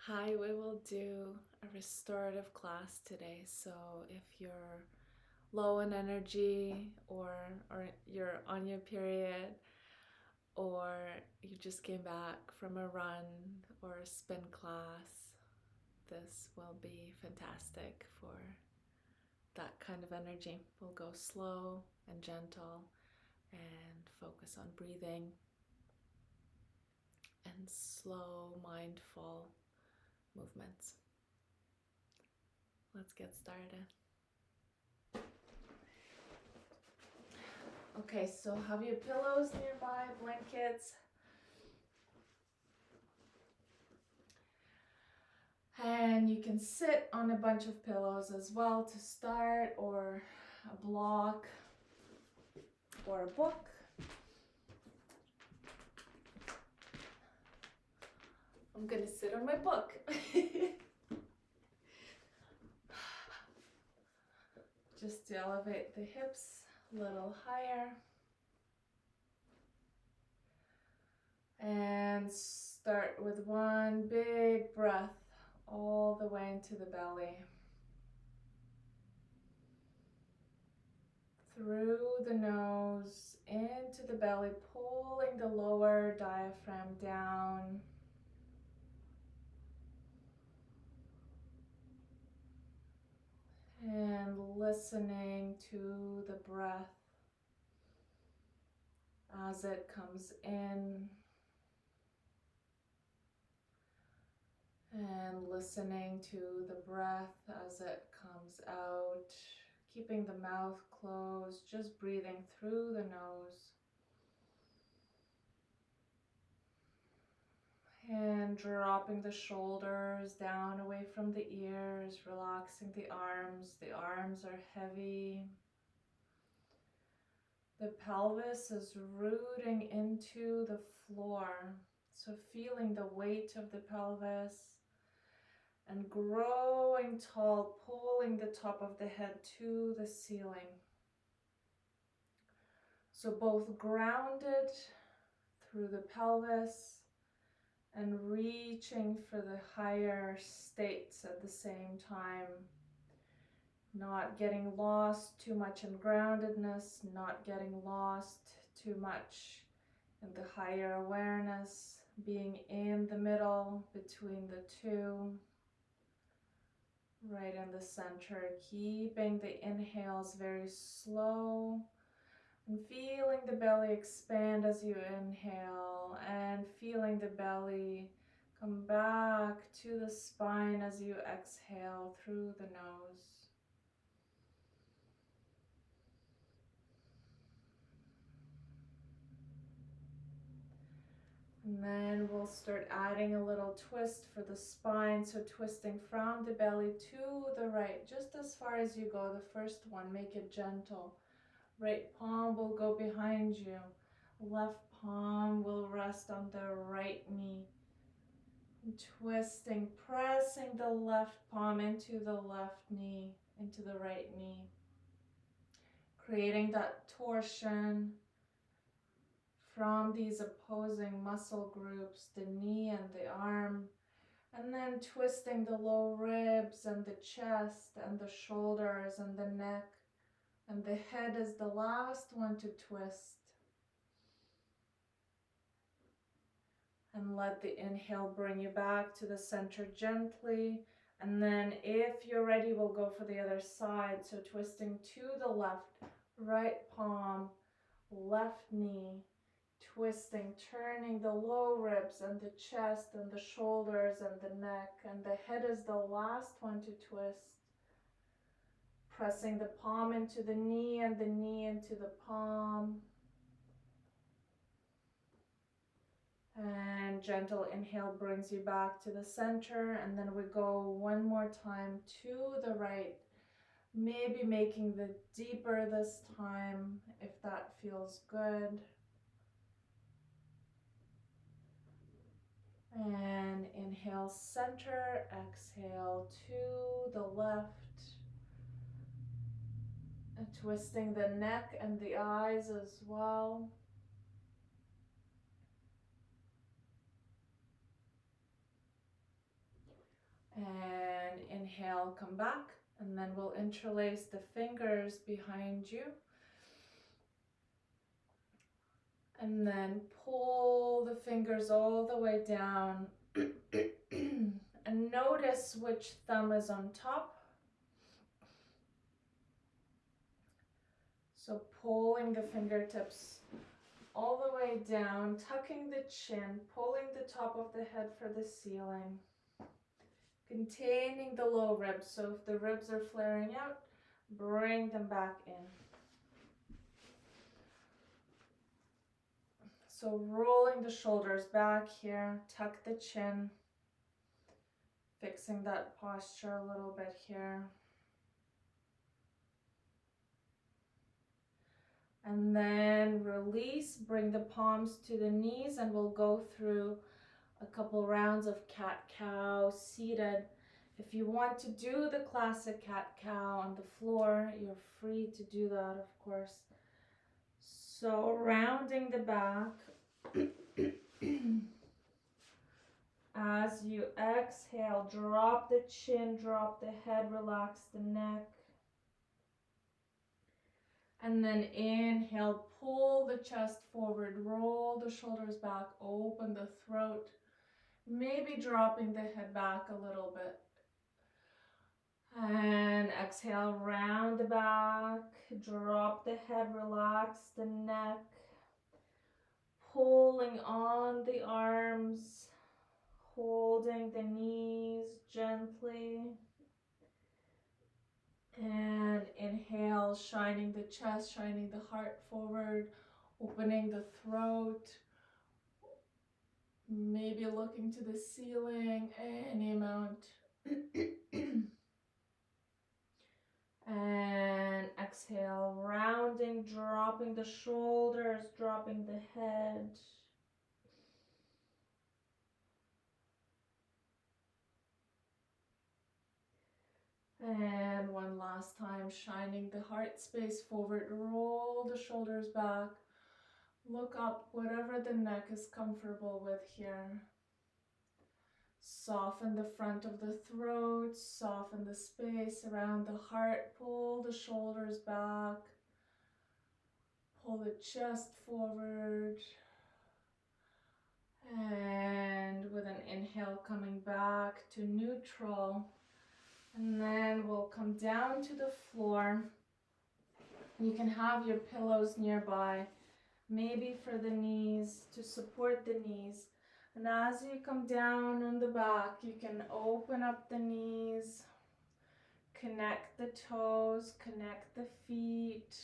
Hi, we will do a restorative class today. So if you're low in energy or you're on your period or you just came back from a run or a spin class, this will be fantastic for that kind of energy. We'll go slow and gentle and focus on breathing and slow, mindful movements. Let's get started. Okay, so have your pillows nearby, blankets. And you can sit on a bunch of pillows as well to start, or a block, or a book. I'm gonna sit on my book. Just to elevate the hips a little higher. And start with one big breath all the way into the belly. Through the nose, into the belly, pulling the lower diaphragm down. And listening to the breath as it comes in. And listening to the breath as it comes out. Keeping the mouth closed, just breathing through the nose. And dropping the shoulders down away from the ears, relaxing the arms. The arms are heavy. The pelvis is rooting into the floor. So feeling the weight of the pelvis and growing tall, pulling the top of the head to the ceiling. So both grounded through the pelvis and reaching for the higher states at the same time. Not getting lost too much in groundedness, not getting lost too much in the higher awareness, being in the middle between the two, right in the center, keeping the inhales very slow and feeling the belly expand as you inhale and feeling the belly come back to the spine as you exhale through the nose. And then we'll start adding a little twist for the spine. So twisting from the belly to the right, just as far as you go. The first one, make it gentle. Right palm will go behind you. Left palm will rest on the right knee. And twisting, pressing the left palm into the left knee, into the right knee. Creating that torsion from these opposing muscle groups, the knee and the arm, and then twisting the low ribs and the chest and the shoulders and the neck, and the head is the last one to twist. And let the inhale bring you back to the center gently, and then if you're ready, we'll go for the other side. So twisting to the left, right palm, left knee, twisting, turning the low ribs and the chest and the shoulders and the neck, and the head is the last one to twist. Pressing the palm into the knee and the knee into the palm. And gentle inhale brings you back to the center, and then we go one more time to the right, maybe making the deeper this time if that feels good. And inhale center, exhale to the left. And twisting the neck and the eyes as well. And inhale, come back. And then we'll interlace the fingers behind you. And then pull the fingers all the way down. And notice which thumb is on top. So pulling the fingertips all the way down, tucking the chin, pulling the top of the head for the ceiling. Containing the low ribs. So if the ribs are flaring out, bring them back in. So rolling the shoulders back here, tuck the chin, fixing that posture a little bit here. And then release, bring the palms to the knees, and we'll go through a couple rounds of cat-cow seated. If you want to do the classic cat-cow on the floor, you're free to do that, of course. So rounding the back. As you exhale, drop the chin, drop the head, relax the neck. And then inhale, pull the chest forward, roll the shoulders back, open the throat, maybe dropping the head back a little bit. And exhale, round the back, drop the head, relax the neck, pulling on the arms, holding the knees gently. And inhale, shining the chest, shining the heart forward, opening the throat, maybe looking to the ceiling, any amount. And exhale, rounding, dropping the shoulders, dropping the head. And one last time, shining the heart space forward, roll the shoulders back, look up, whatever the neck is comfortable with here. Soften the front of the throat, soften the space around the heart, pull the shoulders back, pull the chest forward. And with an inhale, coming back to neutral. And then we'll come down to the floor. You can have your pillows nearby, maybe for the knees, to support the knees. And as you come down on the back, you can open up the knees, connect the toes, connect the feet.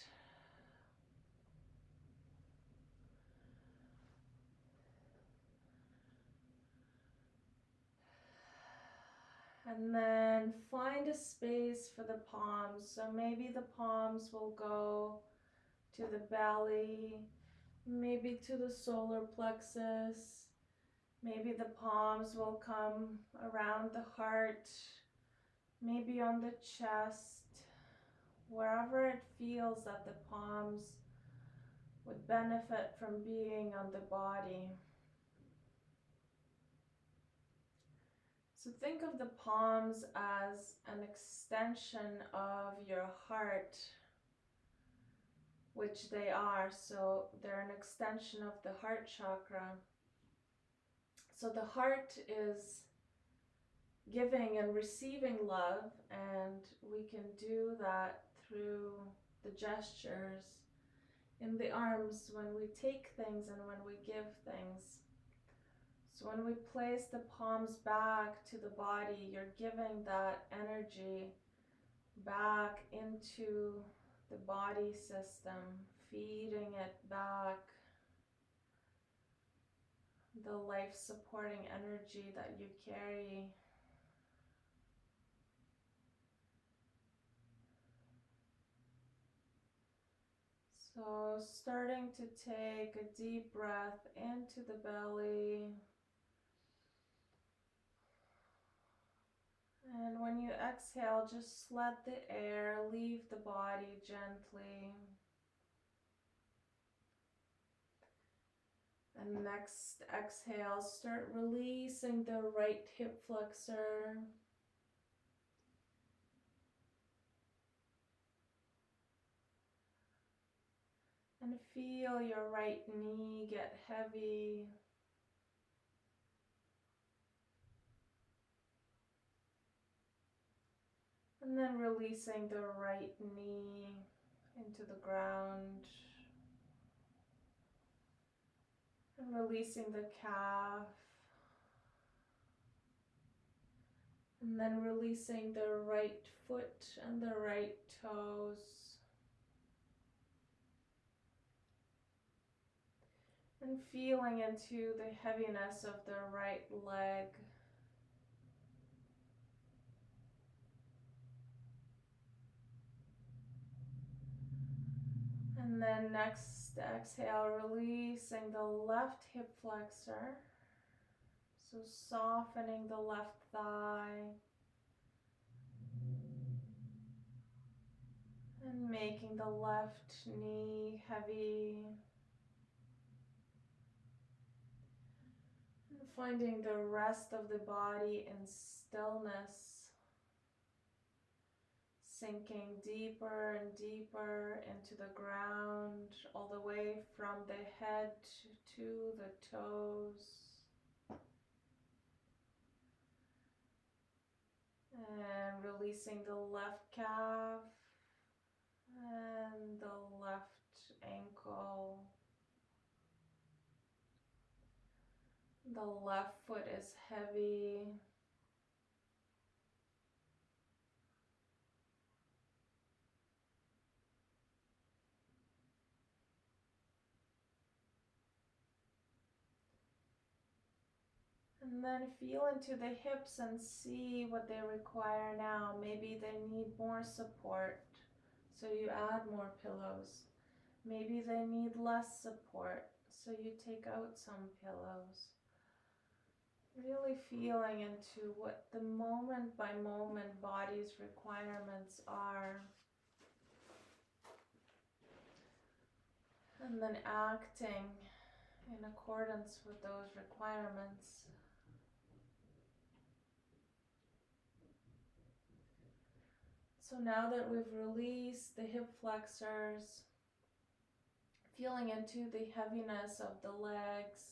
And then find a space for the palms. So maybe the palms will go to the belly, maybe to the solar plexus. Maybe the palms will come around the heart, maybe on the chest, wherever it feels that the palms would benefit from being on the body. So think of the palms as an extension of your heart, which they are. So they're an extension of the heart chakra. So the heart is giving and receiving love, and we can do that through the gestures in the arms when we take things and when we give things. So when we place the palms back to the body, you're giving that energy back into the body system, feeding it back the life supporting energy that you carry. So starting to take a deep breath into the belly. And when you exhale, just let the air leave the body gently. And next exhale, start releasing the right hip flexor. And feel your right knee get heavy. And then releasing the right knee into the ground. And releasing the calf. And then releasing the right foot and the right toes. And feeling into the heaviness of the right leg. And then next exhale, releasing the left hip flexor. So softening the left thigh. And making the left knee heavy. And finding the rest of the body in stillness. Sinking deeper and deeper into the ground, all the way from the head to the toes. And releasing the left calf and the left ankle. The left foot is heavy. And then feel into the hips and see what they require now. Maybe they need more support, so you add more pillows. Maybe they need less support, so you take out some pillows. Really feeling into what the moment by moment body's requirements are. And then acting in accordance with those requirements. So now that we've released the hip flexors, feeling into the heaviness of the legs,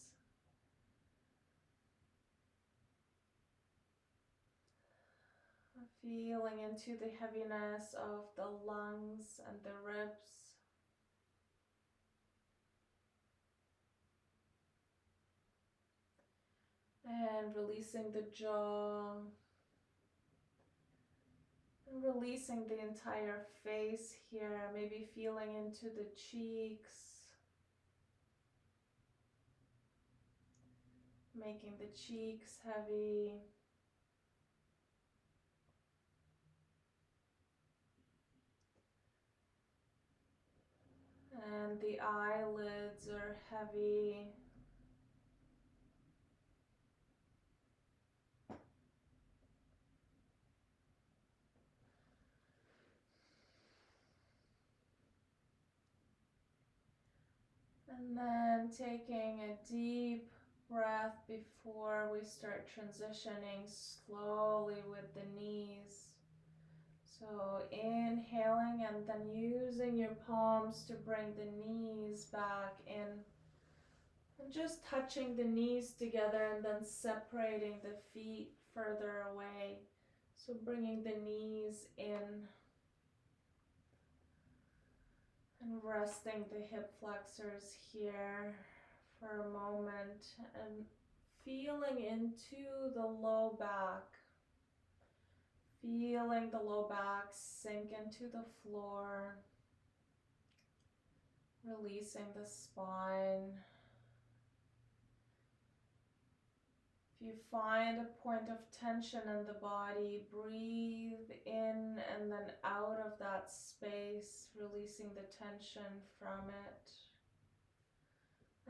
feeling into the heaviness of the lungs and the ribs, and releasing the jaw, and releasing the entire face here, maybe feeling into the cheeks, making the cheeks heavy. And the eyelids are heavy. And then taking a deep breath before we start transitioning slowly with the knees. So inhaling and then using your palms to bring the knees back in. And just touching the knees together and then separating the feet further away. So bringing the knees in. And resting the hip flexors here for a moment and feeling into the low back. Feeling the low back sink into the floor. Releasing the spine. If you find a point of tension in the body, breathe in and then out of that space, releasing the tension from it.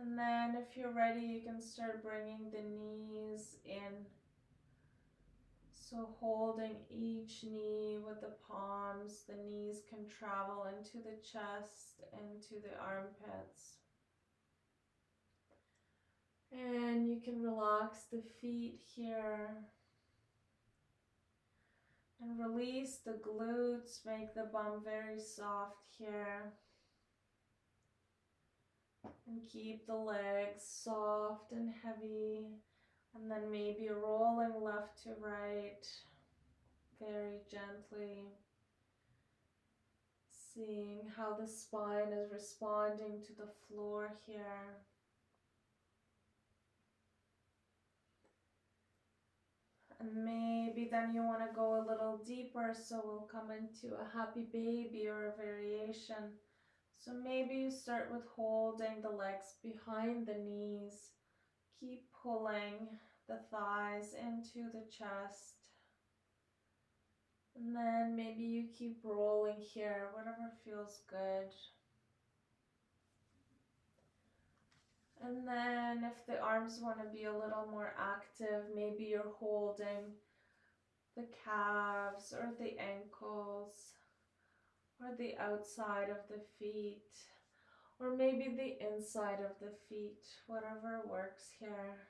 And then if you're ready, you can start bringing the knees in. So holding each knee with the palms, the knees can travel into the chest, into the armpits. And you can relax the feet here. And release the glutes, make the bum very soft here. And keep the legs soft and heavy. And then maybe rolling left to right, very gently. Seeing how the spine is responding to the floor here. And maybe then you want to go a little deeper, so we'll come into a happy baby or a variation. So maybe you start with holding the legs behind the knees. Keep pulling the thighs into the chest. And then maybe you keep rolling here, whatever feels good. And then if the arms want to be a little more active, maybe you're holding the calves or the ankles or the outside of the feet or maybe the inside of the feet, whatever works here.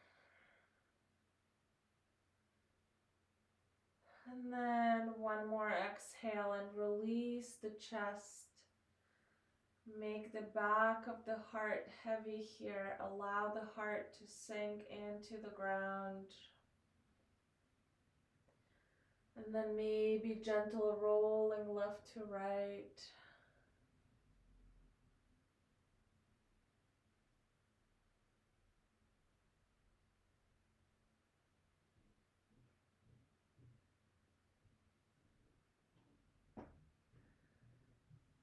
And then one more exhale and release the chest. Make the back of the heart heavy here. Allow the heart to sink into the ground. And then maybe gentle rolling left to right.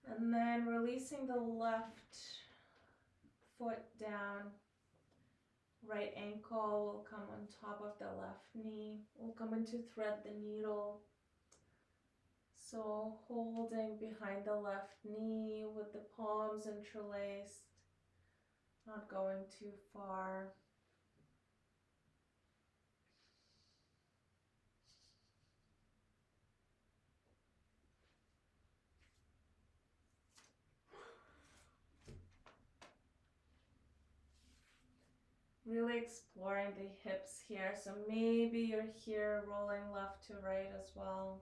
And then releasing the left foot down. Right ankle will come on top of the left knee. We'll come into thread the needle. So holding behind the left knee with the palms interlaced, not going too far. Really exploring the hips here. So maybe you're here rolling left to right as well.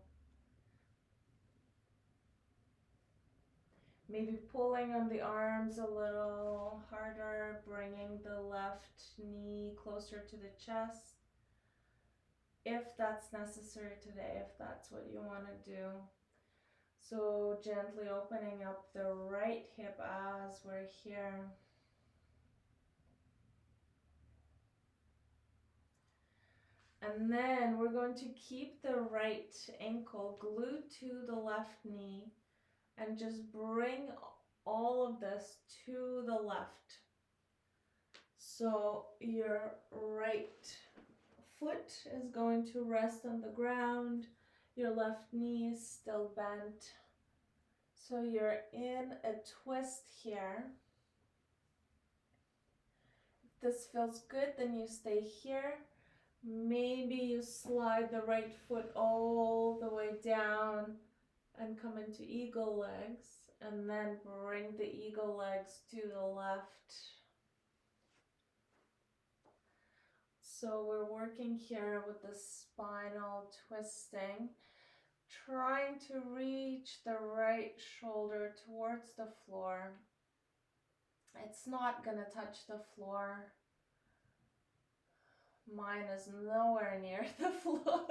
Maybe pulling on the arms a little harder, bringing the left knee closer to the chest. If that's necessary today, if that's what you want to do. So gently opening up the right hip as we're here. And then we're going to keep the right ankle glued to the left knee and just bring all of this to the left. So your right foot is going to rest on the ground. Your left knee is still bent. So you're in a twist here. If this feels good, then you stay here. Maybe you slide the right foot all the way down and come into eagle legs, and then bring the eagle legs to the left. So we're working here with the spinal twisting, trying to reach the right shoulder towards the floor. It's not gonna touch the floor. Mine is nowhere near the floor.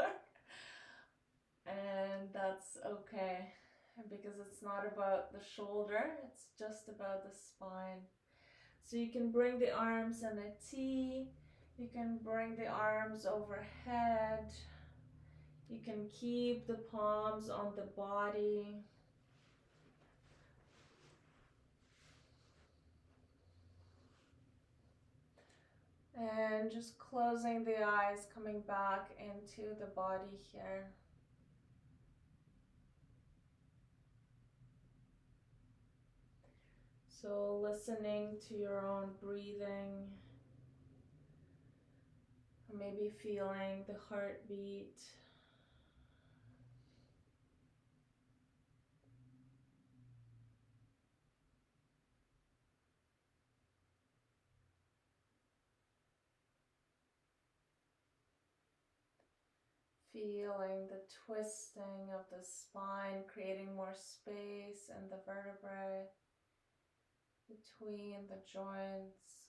And that's okay, because it's not about the shoulder, it's just about the spine. So you can bring the arms in a T, you can bring the arms overhead, you can keep the palms on the body. And just closing the eyes, coming back into the body here. So listening to your own breathing, or maybe feeling the heartbeat. Feeling the twisting of the spine, creating more space in the vertebrae. between the joints.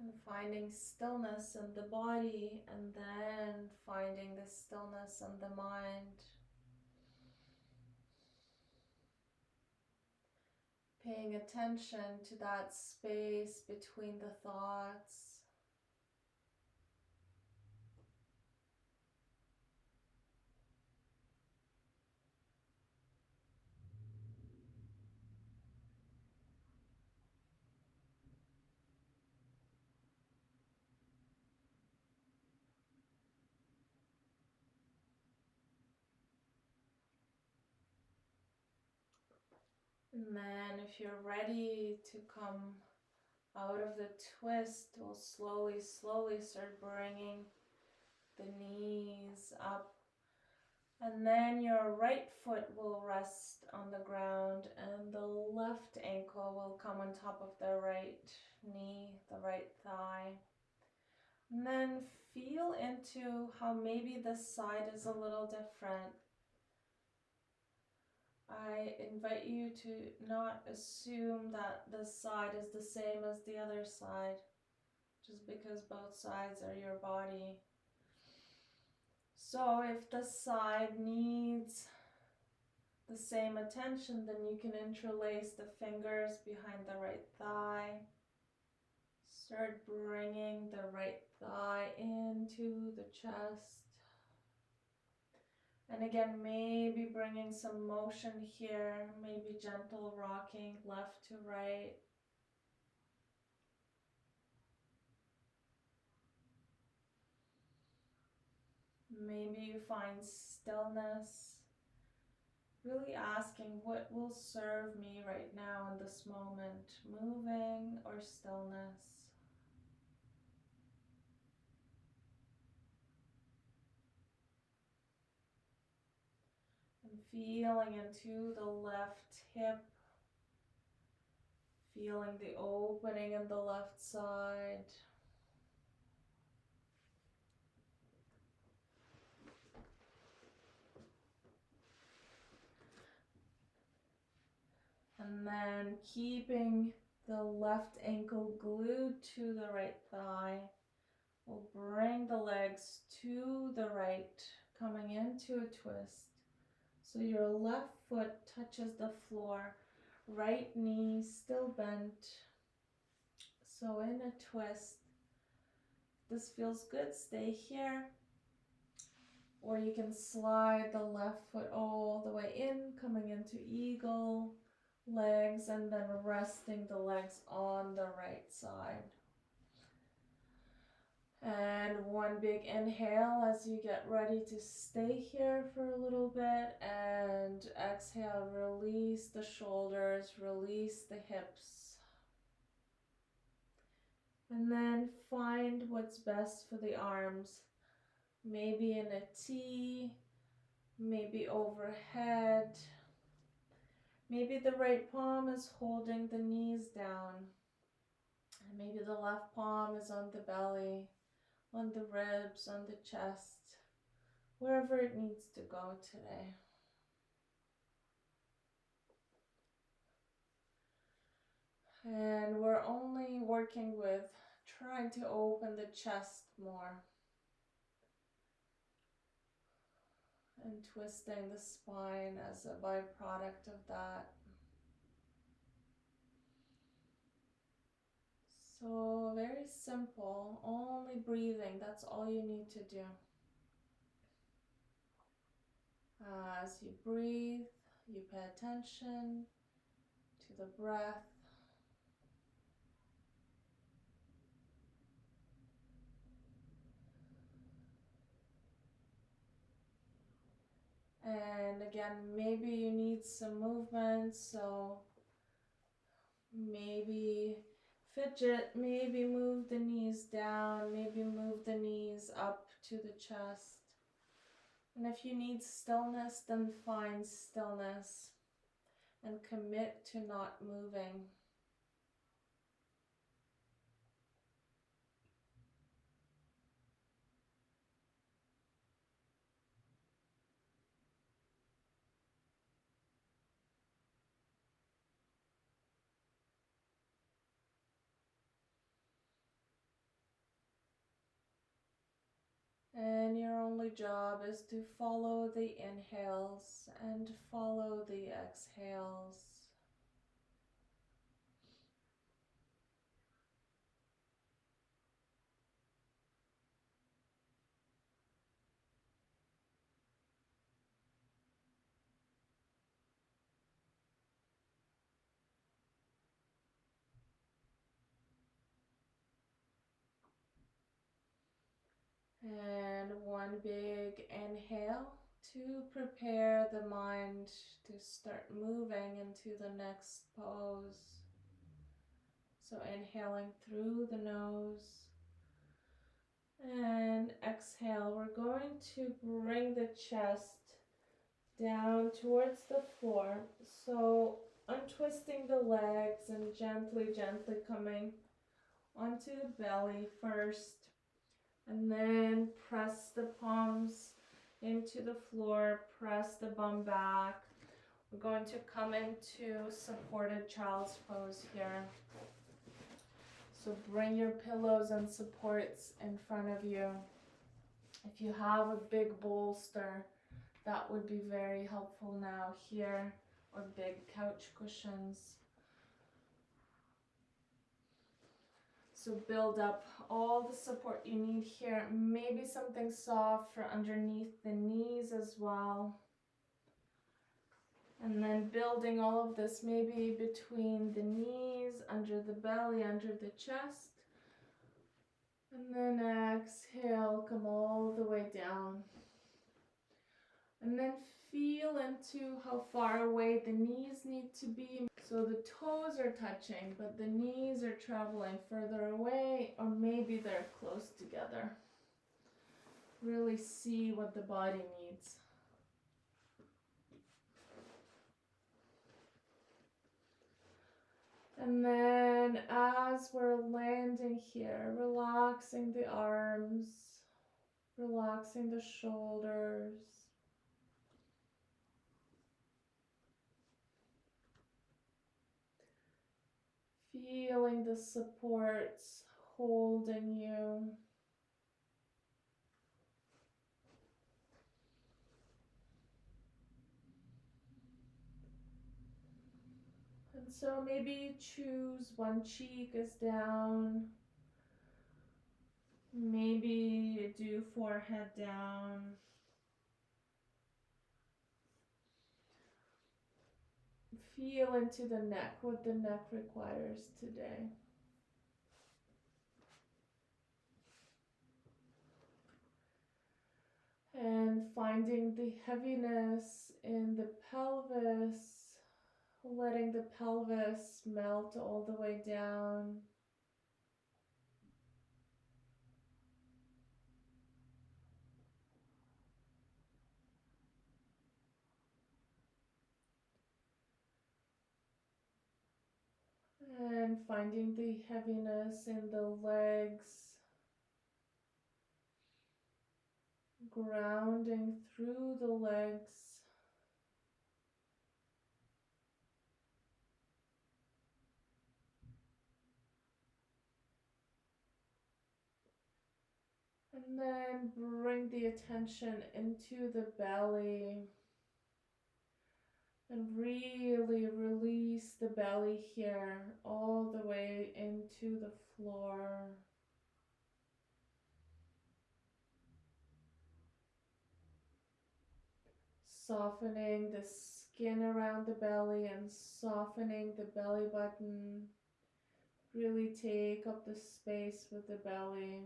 And finding stillness in the body, and then finding the stillness in the mind. Paying attention to that space between the thoughts. And then if you're ready to come out of the twist, we'll slowly start bringing the knees up. And then your right foot will rest on the ground and the left ankle will come on top of the right knee, the right thigh. And then feel into how maybe this side is a little different. I invite you to not assume that this side is the same as the other side, just because both sides are your body. So if this side needs the same attention, then you can interlace the fingers behind the right thigh. Start bringing the right thigh into the chest. And again, maybe bringing some motion here, maybe gentle rocking left to right. Maybe you find stillness, really asking what will serve me right now in this moment, moving or stillness. And feeling into the left hip, feeling the opening in the left side. And then keeping the left ankle glued to the right thigh, we'll bring the legs to the right, coming into a twist. So your left foot touches the floor, right knee still bent. So in a twist, this feels good, stay here. Or you can slide the left foot all the way in, coming into eagle, legs, and then resting the legs on the right side. And one big inhale as you get ready to stay here for a little bit, and exhale, release the shoulders, release the hips. And then find what's best for the arms. Maybe in a T, maybe overhead. Maybe the right palm is holding the knees down. And maybe the left palm is on the belly, on the ribs, on the chest, wherever it needs to go today. And we're only working with trying to open the chest more and twisting the spine as a byproduct of that. So very simple, only breathing, that's all you need to do. As you breathe, you pay attention to the breath. And again, maybe you need some movement, so maybe fidget, maybe move the knees down, maybe move the knees up to the chest. And if you need stillness, then find stillness and commit to not moving. And your only job is to follow the inhales and follow the exhales. And one big inhale to prepare the mind to start moving into the next pose. So inhaling through the nose and exhale. We're going to bring the chest down towards the floor. So untwisting the legs and gently, gently coming onto the belly first. And then press the palms into the floor, press the bum back. We're going to come into supported child's pose here. So bring your pillows and supports in front of you. If you have a big bolster, that would be very helpful now here, or big couch cushions. So build up all the support you need here. Maybe something soft for underneath the knees as well. And then building all of this maybe between the knees, under the belly, under the chest. And then exhale, come all the way down. And then feel into how far away the knees need to be. So the toes are touching, but the knees are traveling further away, or maybe they're close together. Really see what the body needs. And then as we're landing here, relaxing the arms, relaxing the shoulders. Feeling the supports holding you. And so maybe choose one cheek is down. Maybe do forehead down. Feel into the neck, what the neck requires today. And finding the heaviness in the pelvis, letting the pelvis melt all the way down. And finding the heaviness in the legs, grounding through the legs. And then bring the attention into the belly. And really release the belly here, all the way into the floor. Softening the skin around the belly and softening the belly button. Really take up the space with the belly.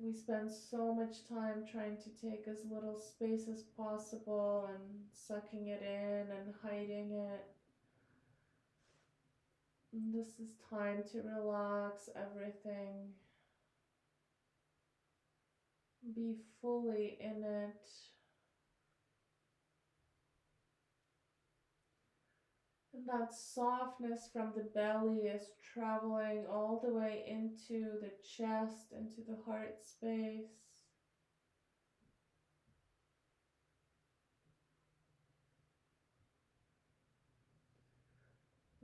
We spend so much time trying to take as little space as possible and sucking it in and hiding it. And this is time to relax everything. Be fully in it. And that softness from the belly is traveling all the way into the chest, into the heart space.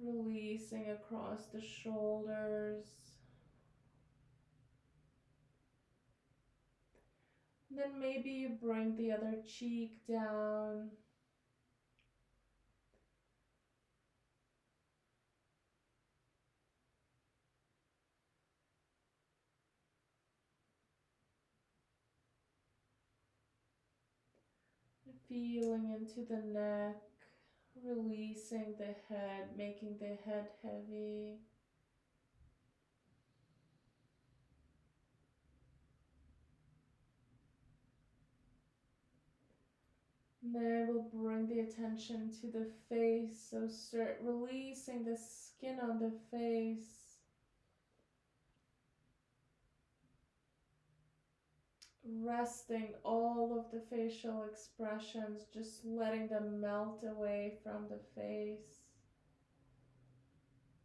Releasing across the shoulders. Then maybe you bring the other cheek down. Feeling into the neck, releasing the head, making the head heavy. Then we'll bring the attention to the face, so start releasing the skin on the face. Resting all of the facial expressions, just letting them melt away from the face.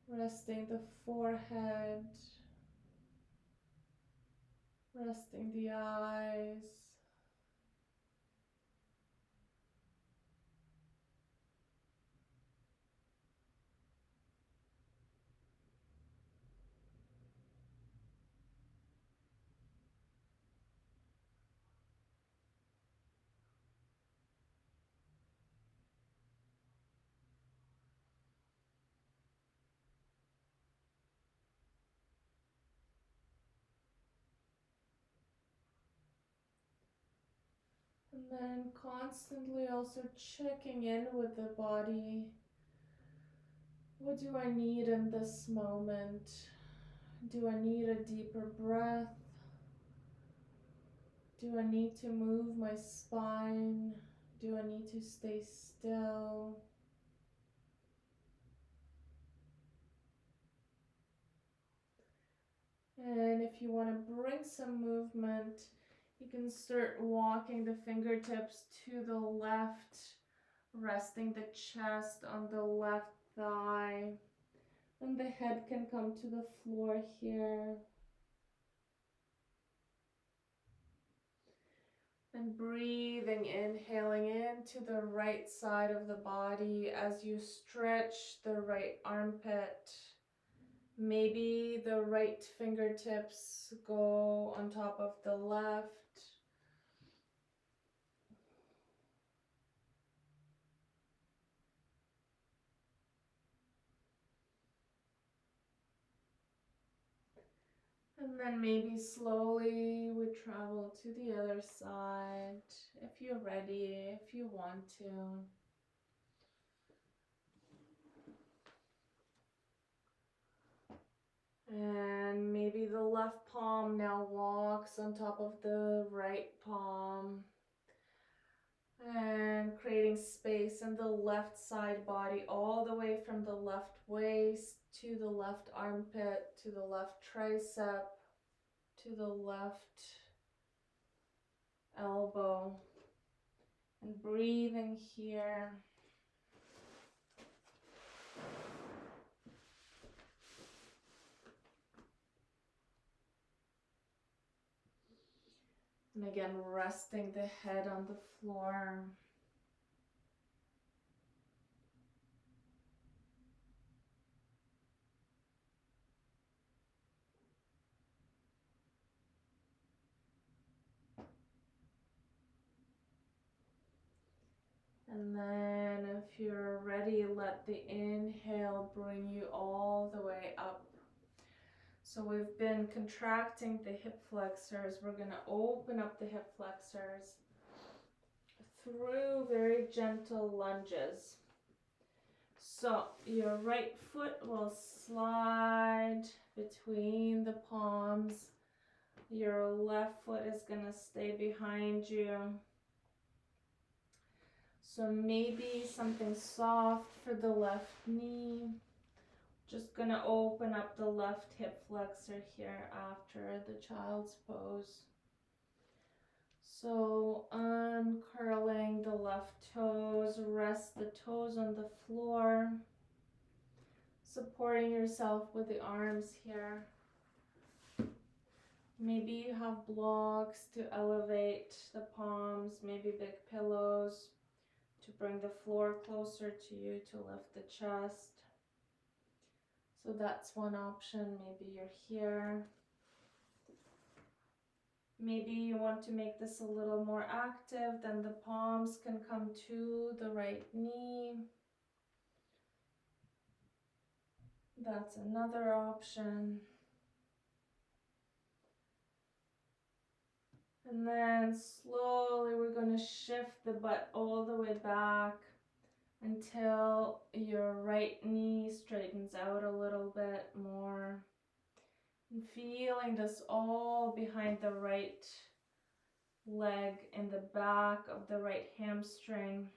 Resting the forehead, resting the eyes. And then constantly also checking in with the body. What do I need in this moment? Do I need a deeper breath? Do I need to move my spine? Do I need to stay still? And if you want to bring some movement, you can start walking the fingertips to the left, resting the chest on the left thigh. And the head can come to the floor here. And breathing, inhaling into the right side of the body as you stretch the right armpit. Maybe the right fingertips go on top of the left. And then maybe slowly we travel to the other side if you're ready, if you want to. And maybe the left palm now walks on top of the right palm. And creating space in the left side body all the way from the left waist to the left armpit, to the left tricep, to the left elbow. And breathing here. And again, resting the head on the floor. And then if you're ready, let the inhale bring you all the way up. So we've been contracting the hip flexors. We're going to open up the hip flexors through very gentle lunges. So your right foot will slide between the palms. Your left foot is going to stay behind you. So maybe something soft for the left knee. Just going to open up the left hip flexor here after the child's pose. So uncurling the left toes, rest the toes on the floor, supporting yourself with the arms here. Maybe you have blocks to elevate the palms, maybe big pillows to bring the floor closer to you to lift the chest. So that's one option. Maybe you're here. Maybe you want to make this a little more active, then the palms can come to the right knee. That's another option. And then slowly we're going to shift the butt all the way back until your right knee straightens out a little bit more. And feeling this all behind the right leg in the back of the right hamstring.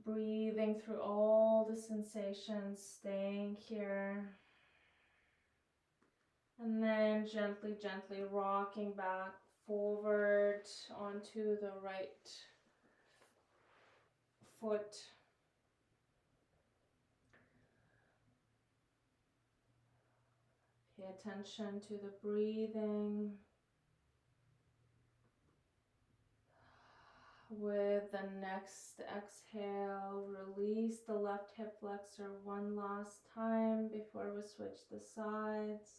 Breathing through all the sensations, staying here. And then gently, gently rocking back forward onto the right foot. Pay attention to the breathing. With the next exhale, release the left hip flexor one last time before we switch the sides.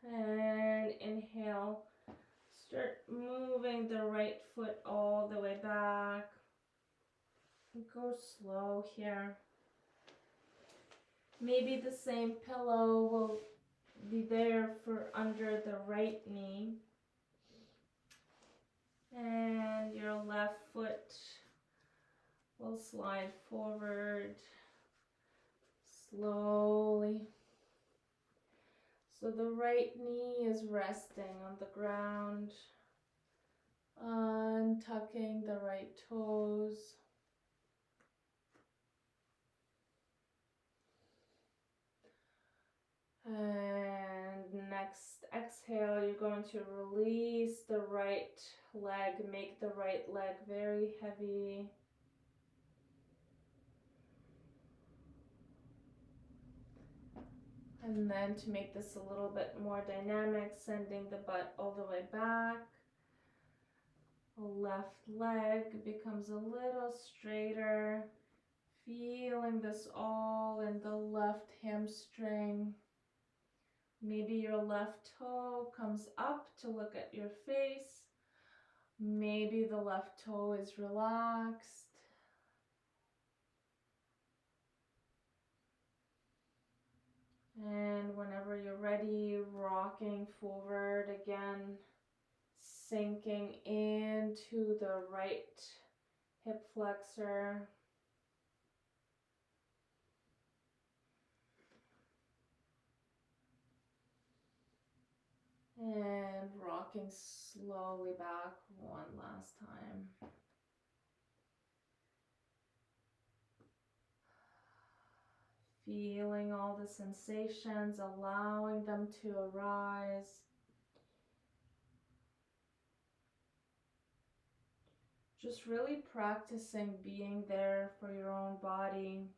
And inhale, start moving the right foot all the way back. Go slow here. Maybe the same pillow will be there for under the right knee. And your left foot will slide forward slowly. So the right knee is resting on the ground, untucking the right toes. And next exhale, you're going to release the right leg, make the right leg very heavy. And then to make this a little bit more dynamic, sending the butt all the way back. The left leg becomes a little straighter. Feeling this all in the left hamstring. Maybe your left toe comes up to look at your face. Maybe the left toe is relaxed. And whenever you're ready, rocking forward again, sinking into the right hip flexor. And rocking slowly back one last time. Feeling all the sensations, allowing them to arise. Just really practicing being there for your own body.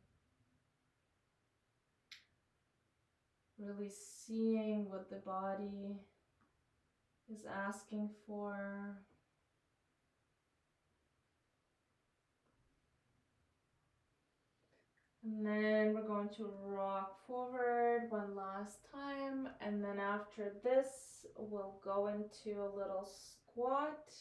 Really seeing what the body is asking for. And then we're going to rock forward one last time. And then after this, we'll go into a little squat.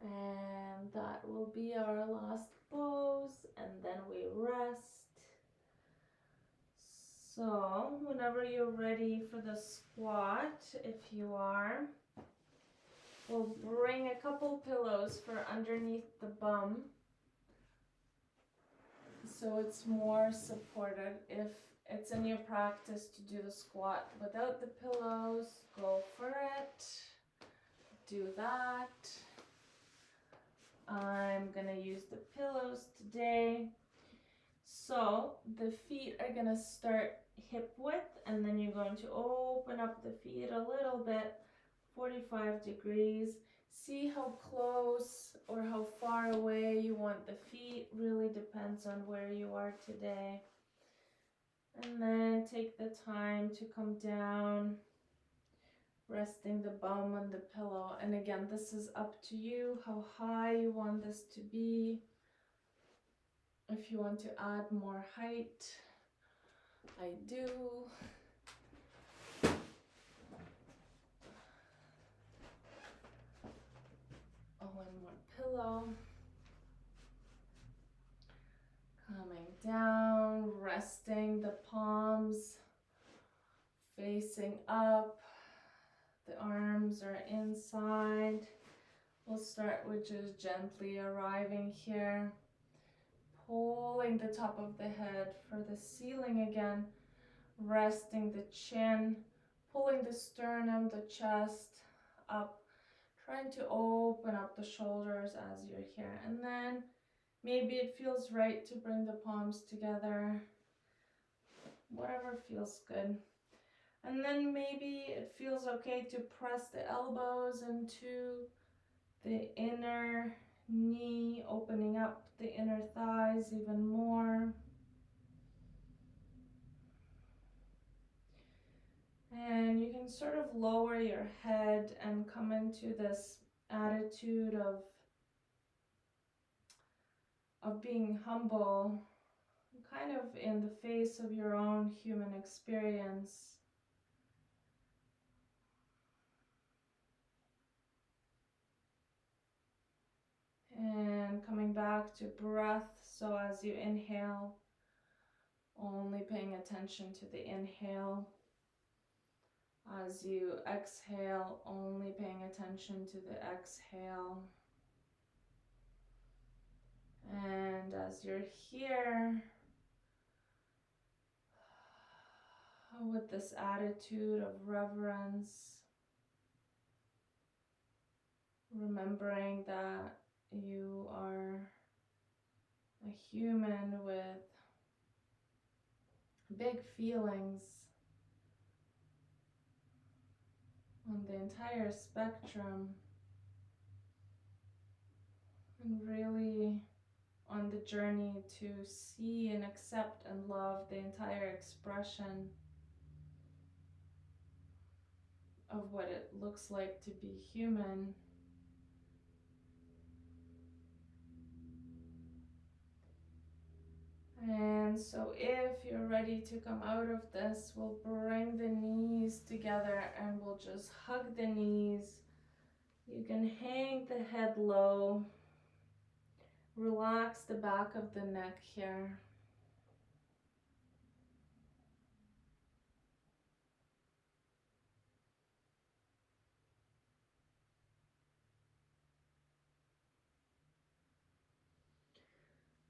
And that will be our last pose. And then we rest. So whenever you're ready for the squat, if you are, we'll bring a couple pillows for underneath the bum, so it's more supported. If it's in your practice to do the squat without the pillows, go for it. Do that. I'm gonna use the pillows today. So the feet are gonna start hip width, and then you're going to open up the feet a little bit, 45 degrees. See how close or how far away you want the feet. Really depends on where you are today. And then take the time to come down, resting the bum on the pillow. And again, this is up to you how high you want this to be. If you want to add more height, I do. All in one pillow. Coming down, resting the palms facing up. The arms are inside. We'll start with just gently arriving here, pulling the top of the head for the ceiling again, resting the chin, pulling the sternum, the chest up, trying to open up the shoulders as you're here. And then maybe it feels right to bring the palms together, whatever feels good. And then maybe it feels okay to press the elbows into the inner knee, opening up the inner thighs even more. And you can sort of lower your head and come into this attitude of being humble, kind of in the face of your own human experience. And coming back to breath, so as you inhale, only paying attention to the inhale. As you exhale, only paying attention to the exhale. And as you're here, with this attitude of reverence, remembering that you are a human with big feelings on the entire spectrum, and really on the journey to see and accept and love the entire expression of what it looks like to be human. And so if you're ready to come out of this, we'll bring the knees together and we'll just hug the knees. You can hang the head low. Relax the back of the neck here.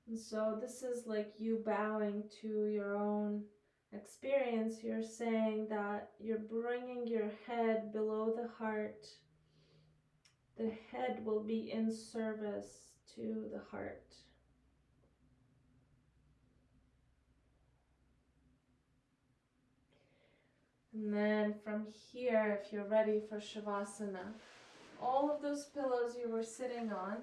And so this is like you bowing to your own experience. You're saying that you're bringing your head below the heart. The head will be in service to the heart. And then from here, if you're ready for shavasana, all of those pillows you were sitting on,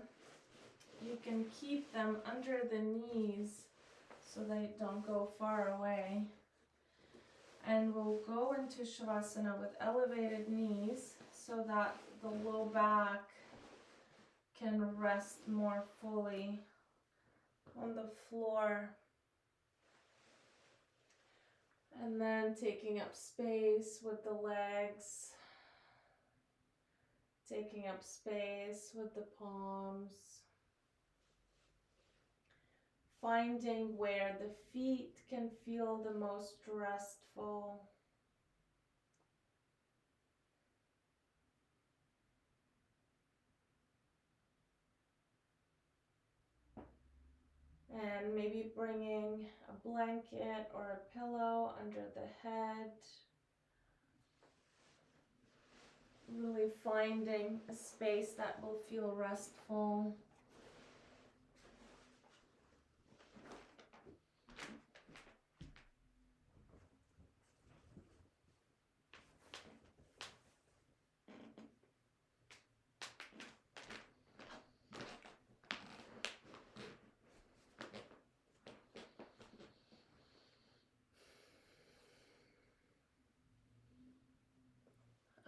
you can keep them under the knees so they don't go far away. And we'll go into shavasana with elevated knees so that the low back can rest more fully on the floor. And then taking up space with the legs, taking up space with the palms, finding where the feet can feel the most restful. And maybe bringing a blanket or a pillow under the head. Really finding a space that will feel restful.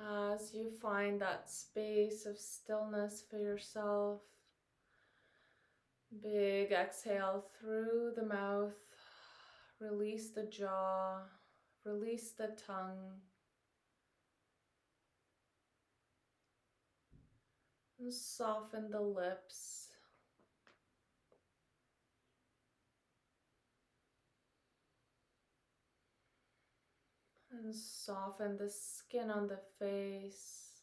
As you find that space of stillness for yourself, big exhale through the mouth, Release the jaw, release the tongue, and soften the lips. And soften the skin on the face.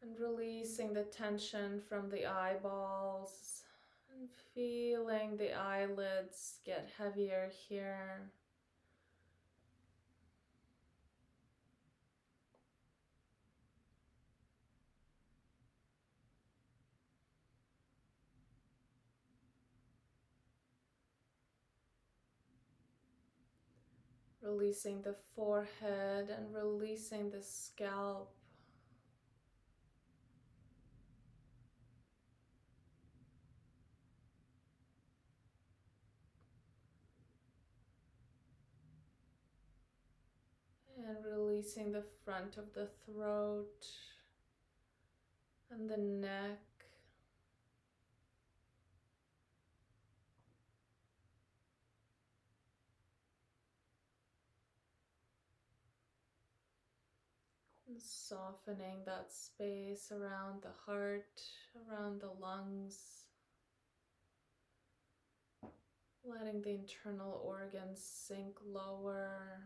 And releasing the tension from the eyeballs. And feeling the eyelids get heavier here. Releasing the forehead and releasing the scalp. And releasing the front of the throat and the neck. And softening that space around the heart, around the lungs. Letting the internal organs sink lower.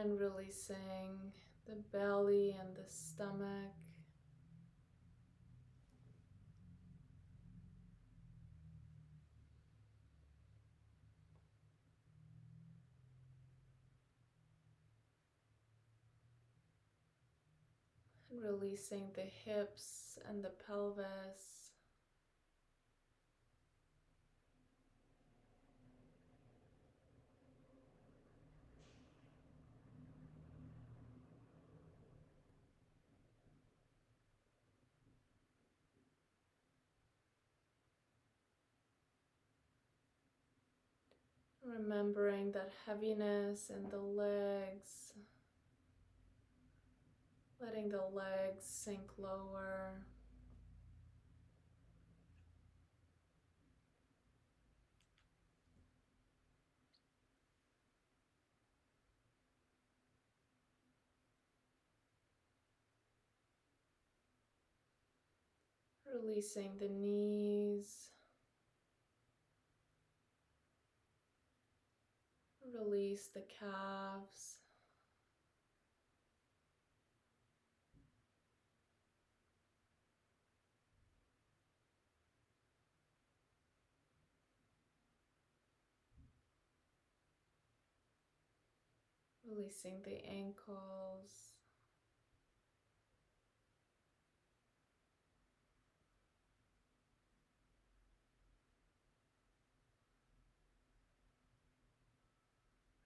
And releasing the belly and the stomach. And releasing the hips and the pelvis. Remembering that heaviness in the legs. Letting the legs sink lower. Releasing the knees. Release the calves. Releasing the ankles.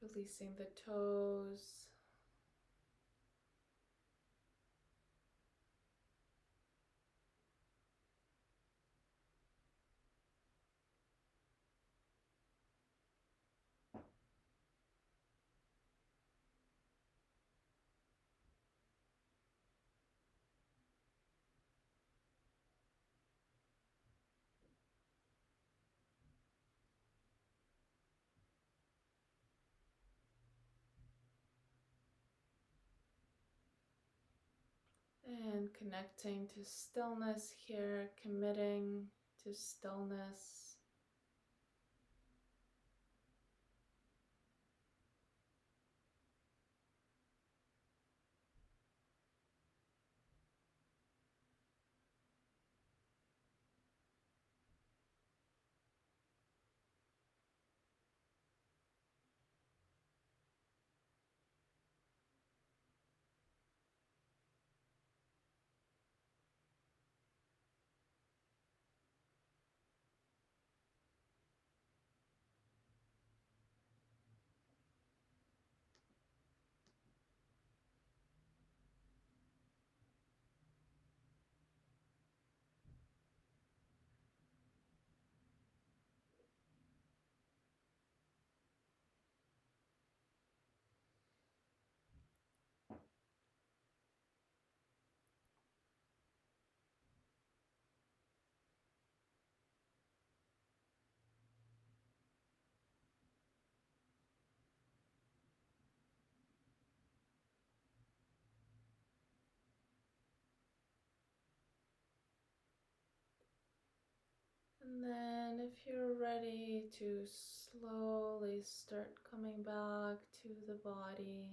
Releasing the toes. And connecting to stillness here, committing to stillness. And then if you're ready to slowly start coming back to the body,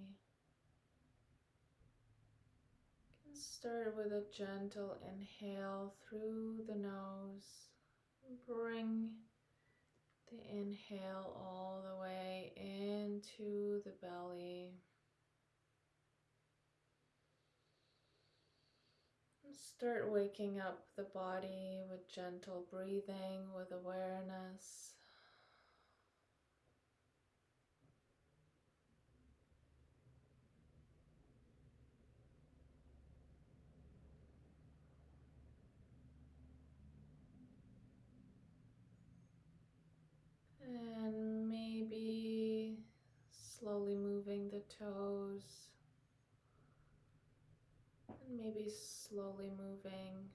you can start with a gentle inhale through the nose. Bring the inhale all the way into the belly. Start waking up the body with gentle breathing, with awareness. And maybe slowly moving the toes. And maybe slowly moving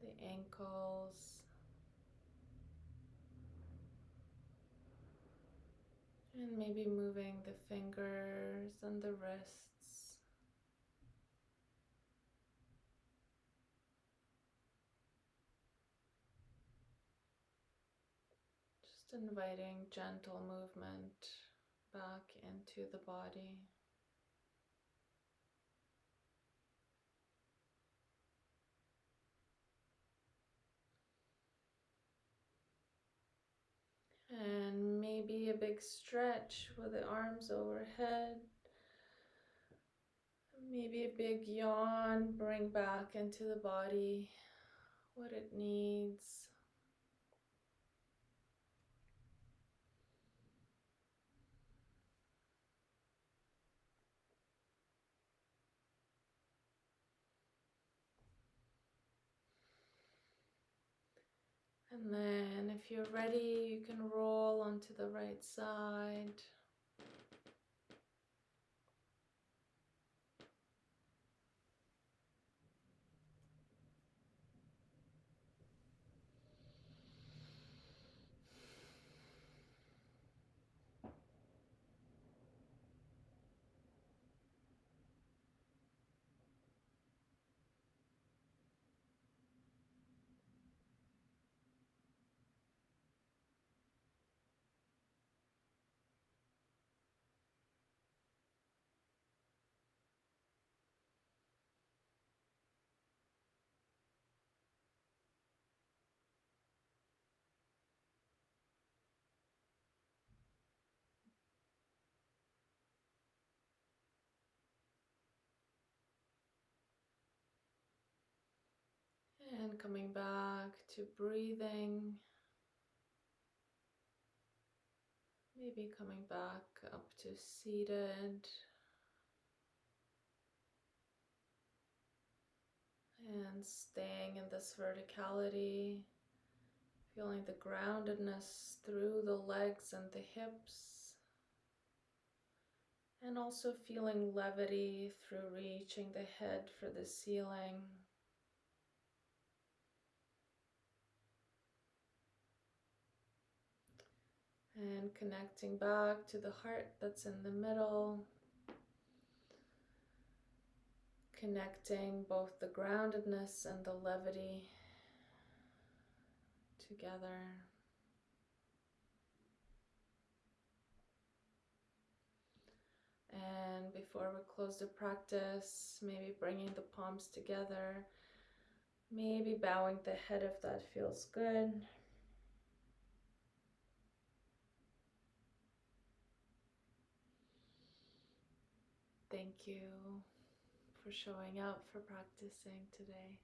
the ankles. And maybe moving the fingers and the wrists. Just inviting gentle movement back into the body. And maybe a big stretch with the arms overhead. Maybe a big yawn, bring back into the body what it needs. And then if you're ready, you can roll onto the right side. And coming back to breathing. Maybe coming back up to seated. And staying in this verticality. Feeling the groundedness through the legs and the hips. And also feeling levity through reaching the head for the ceiling. And connecting back to the heart that's in the middle. Connecting both the groundedness and the levity together. And before we close the practice, maybe bringing the palms together, maybe bowing the head if that feels good. Thank you for showing up, for practicing today.